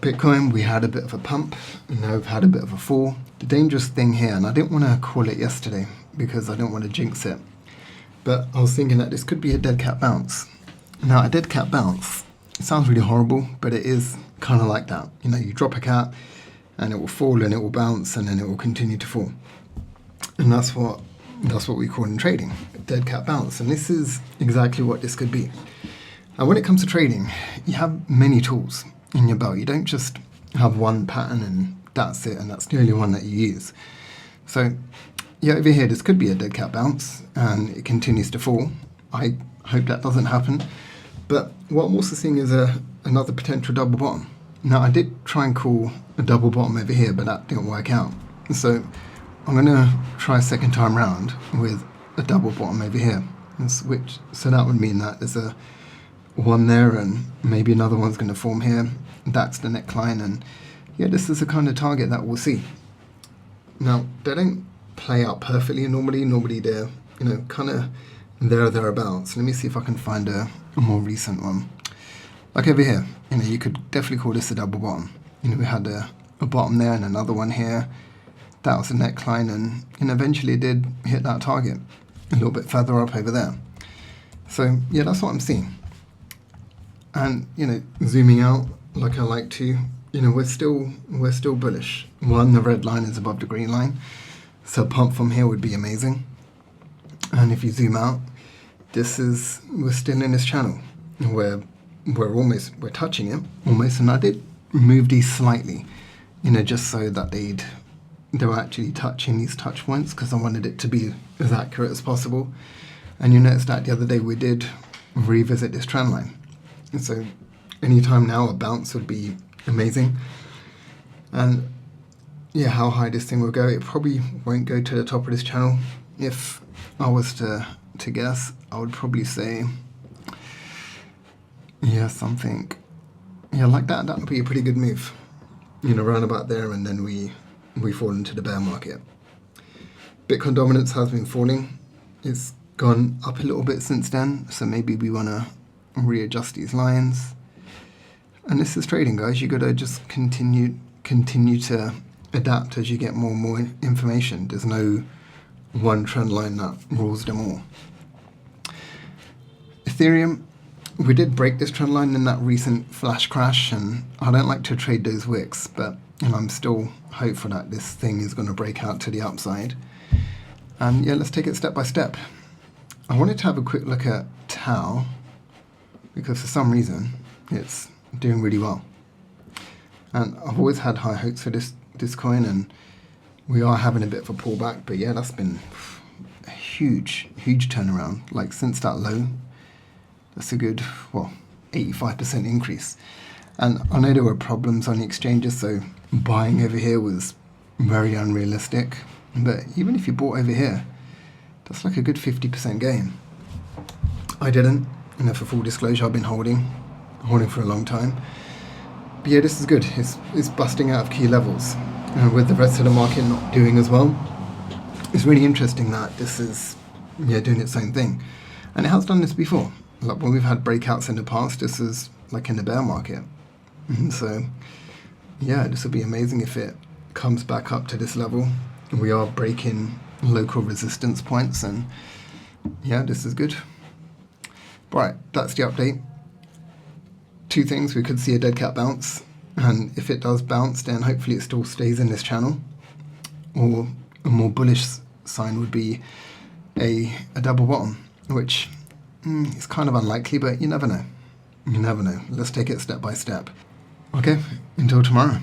Bitcoin, we had a bit of a pump, and now we've had a bit of a fall. The dangerous thing here, and I didn't want to call it yesterday because I don't want to jinx it, but I was thinking that this could be a dead cat bounce. Now, a dead cat bounce, it sounds really horrible, but it is kind of like that. You know, you drop a cat and it will fall and it will bounce and then it will continue to fall. And that's what we call in trading, a dead cat bounce. And this is exactly what this could be. And when it comes to trading, you have many tools in your belt. You don't just have one pattern and that's it, and that's the only one that you use. So yeah, over here, this could be a dead cat bounce and it continues to fall. I hope that doesn't happen. But what I'm also seeing is another potential double bottom. Now, I did try and call a double bottom over here, but that didn't work out. So I'm going to try a second time round with a double bottom over here. So that would mean that there's a one there and maybe another one's going to form here. That's the neckline, and yeah, this is the kind of target that we'll see. Now, they don't play out perfectly normally they're, you know, kind of thereabouts. Let me see if I can find a more recent one. Like over here, you know, you could definitely call this a double bottom. You know, we had a bottom there and another one here. That was a neckline, and eventually it did hit that target a little bit further up over there. So yeah, that's what I'm seeing. And, you know, zooming out like I like to, you know, we're still bullish. One, the red line is above the green line, so a pump from here would be amazing. And if you zoom out, we're still in this channel where we're touching it almost. And I did move these slightly, you know, just so that they were actually touching these touch points, because I wanted it to be as accurate as possible. And you notice that the other day we did revisit this trend line. And so anytime now a bounce would be amazing. And yeah, how high this thing will go, it probably won't go to the top of this channel. If I was to guess, I would probably say, yeah, something, yeah, like that. That would be a pretty good move, you know, around about there, and then we fall into the bear market. Bitcoin dominance has been falling. It's gone up a little bit since then, so maybe we want to readjust these lines. And this is trading, guys. You got to just continue to adapt as you get more and more information. There's no one trend line that rules them all. Ethereum, we did break this trend line in that recent flash crash, and I don't like to trade those wicks, but I'm still hopeful that this thing is going to break out to the upside. And yeah, let's take it step by step. I wanted to have a quick look at Tau, because for some reason it's doing really well. And I've always had high hopes for this coin, and we are having a bit of a pullback, but yeah, that's been a huge turnaround. Like, since that low, that's a good, 85% increase. And I know there were problems on the exchanges, so buying over here was very unrealistic. But even if you bought over here, that's like a good 50% gain. I didn't. You know, for full disclosure, I've been holding for a long time. But yeah, this is good. It's busting out of key levels. And with the rest of the market not doing as well, it's really interesting that this is, doing its own thing. And it has done this before. Like, when we've had breakouts in the past, this is like in the bear market. So yeah, this will be amazing if it comes back up to this level. We are breaking local resistance points, and yeah, this is good. Right, that's the update. Two things: we could see a dead cat bounce, and if it does bounce, then hopefully it still stays in this channel. Or a more bullish sign would be a double bottom, which is kind of unlikely, but you never know. You never know. Let's take it step by step. Okay, until tomorrow.